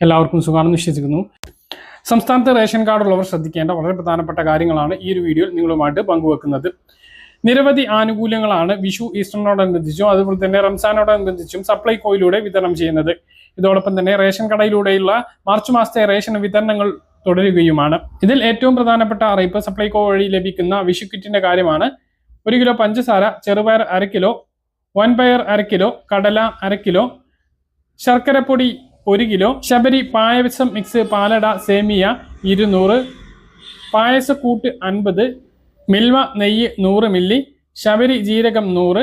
എല്ലാവർക്കും സുഖമാണെന്ന് വിശ്വസിക്കുന്നു. സംസ്ഥാനത്ത് റേഷൻ കാർഡുള്ളവർ ശ്രദ്ധിക്കേണ്ട വളരെ പ്രധാനപ്പെട്ട കാര്യങ്ങളാണ് ഈ ഒരു വീഡിയോയിൽ നിങ്ങളുമായിട്ട് പങ്കുവെക്കുന്നത്. നിരവധി ആനുകൂല്യങ്ങളാണ് വിഷു, ഈസ്റ്ററിനോടനുബന്ധിച്ചും അതുപോലെ തന്നെ റംസാനോടനുബന്ധിച്ചും സപ്ലൈകോയിലൂടെ വിതരണം ചെയ്യുന്നത്. ഇതോടൊപ്പം തന്നെ റേഷൻ കടയിലൂടെയുള്ള മാർച്ച് മാസത്തെ റേഷൻ വിതരണങ്ങൾ തുടരുകയുമാണ്. ഇതിൽ ഏറ്റവും പ്രധാനപ്പെട്ട അറിയിപ്പ് സപ്ലൈകോ വഴി ലഭിക്കുന്ന വിഷു കിറ്റിന്റെ കാര്യമാണ്. 1 കിലോ പഞ്ചസാര, ചെറുപയർ 1/2 കിലോ, വൻപയർ 1/2 കിലോ, കടല 1/2 കിലോ, ശർക്കരപ്പൊടി 1 കിലോ, ശബരി പായസം മിക്സ് പാലട സേമിയ 200, പായസക്കൂട്ട് 50, മിൽവ നെയ്യ് 100 മില്ലി, ശബരി ജീരകം 100,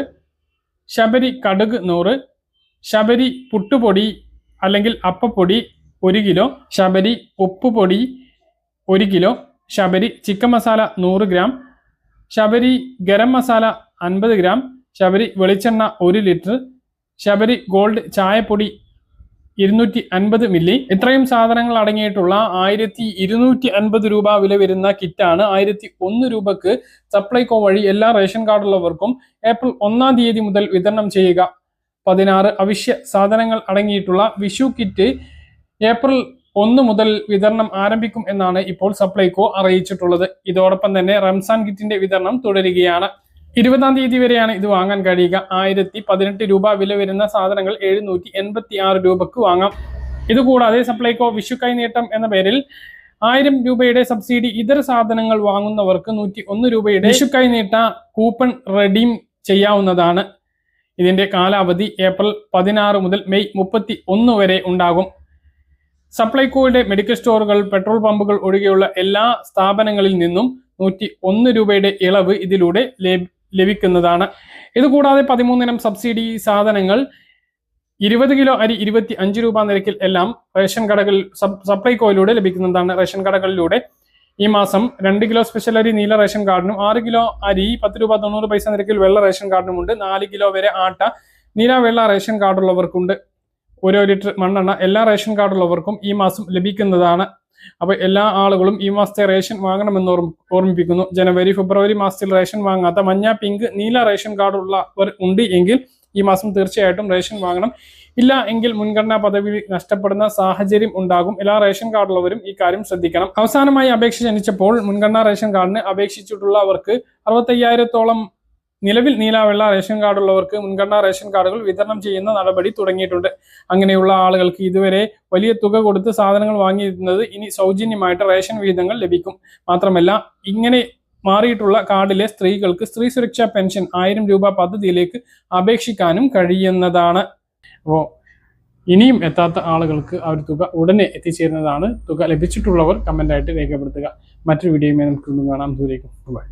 ശബരി കടുക് 100, ശബരി പുട്ടുപൊടി അല്ലെങ്കിൽ അപ്പപ്പൊടി 1 കിലോ, ശബരി ഉപ്പുപൊടി 1 kilo, Sabari chicken masala 100 gram, Sabari garam masala 50 gram, Sabari വെളിച്ചെണ്ണ 1 ലിറ്റർ, ശബരി ഗോൾഡ് ചായപ്പൊടി 250 മില്ലി. ഇത്രയും സാധനങ്ങൾ അടങ്ങിയിട്ടുള്ള 1250 രൂപ വില വരുന്ന കിറ്റാണ് 1001 രൂപക്ക് സപ്ലൈകോ വഴി എല്ലാ റേഷൻ കാർഡുള്ളവർക്കും ഏപ്രിൽ 1-ാം തീയതി മുതൽ വിതരണം ചെയ്യുക. 16 അവശ്യ സാധനങ്ങൾ അടങ്ങിയിട്ടുള്ള വിഷു കിറ്റ് ഏപ്രിൽ 1 മുതൽ വിതരണം ആരംഭിക്കും എന്നാണ് ഇപ്പോൾ സപ്ലൈകോ അറിയിച്ചിട്ടുള്ളത്. ഇതോടൊപ്പം തന്നെ റംസാൻ കിറ്റിന്റെ വിതരണം തുടരുകയാണ്. 20-ാം തീയതി വരെയാണ് ഇത് വാങ്ങാൻ കഴിയുക. 1018 രൂപ വില വരുന്ന സാധനങ്ങൾ 786 രൂപക്ക് വാങ്ങാം. ഇതുകൂടാതെ സപ്ലൈകോ വിഷു കൈനീട്ടം എന്ന പേരിൽ 1000 രൂപയുടെ സബ്സിഡി ഇതര സാധനങ്ങൾ വാങ്ങുന്നവർക്ക് 101 രൂപയുടെ വിഷു കൈനീട്ട കൂപ്പൺ റെഡീം ചെയ്യാവുന്നതാണ്. ഇതിന്റെ കാലാവധി ഏപ്രിൽ 16 മുതൽ മെയ് 31 വരെ ഉണ്ടാകും. സപ്ലൈകോയുടെ മെഡിക്കൽ സ്റ്റോറുകൾ, പെട്രോൾ പമ്പുകൾ ഒഴികെയുള്ള എല്ലാ സ്ഥാപനങ്ങളിൽ നിന്നും 101 രൂപയുടെ ഇളവ് ഇതിലൂടെ ലഭിക്കുന്നതാണ്. ഇതുകൂടാതെ 13 ഇനം സബ്സിഡി സാധനങ്ങൾ 20 കിലോ അരി 25 രൂപ നിരക്കിൽ എല്ലാം റേഷൻ കടകളിൽ സപ്ലൈകോയിലൂടെ ലഭിക്കുന്നതാണ്. റേഷൻ കടകളിലൂടെ ഈ മാസം 2 കിലോ സ്പെഷ്യൽ അരി നീല റേഷൻ കാർഡിനും 6 കിലോ അരി 10 രൂപ 90 പൈസ നിരക്കിൽ വെള്ള റേഷൻ കാർഡിനുമുണ്ട്. 4 കിലോ വരെ ആട്ട നീല വെള്ള റേഷൻ കാർഡുള്ളവർക്കുണ്ട്. 1 ലിറ്റർ മണ്ണെണ്ണ എല്ലാ റേഷൻ കാർഡുള്ളവർക്കും ഈ മാസം ലഭിക്കുന്നതാണ്. അപ്പോൾ എല്ലാ ആളുകളും ഈ മാസത്തെ റേഷൻ വാങ്ങണമെന്ന് ഓർമ്മിപ്പിക്കുന്നു. ജനുവരി, ഫെബ്രുവരി മാസത്തിൽ റേഷൻ വാങ്ങാത്ത മഞ്ഞ, പിങ്ക്, നീല റേഷൻ കാർഡുള്ളവർ ഉണ്ട് എങ്കിൽ ഈ മാസം തീർച്ചയായിട്ടും റേഷൻ വാങ്ങണം. ഇല്ല എങ്കിൽ മുൻഗണനാ പദവി നഷ്ടപ്പെടുന്ന സാഹചര്യം ഉണ്ടാകും. എല്ലാ റേഷൻ കാർഡുള്ളവരും ഈ കാര്യം ശ്രദ്ധിക്കണം. അവസാനമായി അപേക്ഷ ക്ഷണിച്ചപ്പോൾ മുൻഗണനാ റേഷൻ കാർഡിന് അപേക്ഷിച്ചിട്ടുള്ളവർക്ക് 65,000-ഓളം നിലവിൽ നീല വെള്ള റേഷൻ കാർഡുള്ളവർക്ക് മുൻഗണനാ റേഷൻ കാർഡുകൾ വിതരണം ചെയ്യുന്ന നടപടി തുടങ്ങിയിട്ടുണ്ട്. അങ്ങനെയുള്ള ആളുകൾക്ക് ഇതുവരെ വലിയ തുക കൊടുത്ത് സാധനങ്ങൾ വാങ്ങിയിരുന്നത് ഇനി സൗജന്യമായിട്ട് റേഷൻ വിഹിതങ്ങൾ ലഭിക്കും. മാത്രമല്ല, ഇങ്ങനെ മാറിയിട്ടുള്ള കാർഡിലെ സ്ത്രീകൾക്ക് സ്ത്രീ സുരക്ഷാ പെൻഷൻ 1000 രൂപ പദ്ധതിയിലേക്ക് അപേക്ഷിക്കാനും കഴിയുന്നതാണ്. അപ്പോൾ ഇനിയും എത്താത്ത ആളുകൾക്ക് ആ ഒരു തുക ഉടനെ എത്തിച്ചേരുന്നതാണ്. തുക ലഭിച്ചിട്ടുള്ളവർ കമൻ്റായിട്ട് രേഖപ്പെടുത്തുക. മറ്റൊരു വീഡിയോയുമായി നമുക്ക് കാണാം. ദൂരേക്കും ബൈ.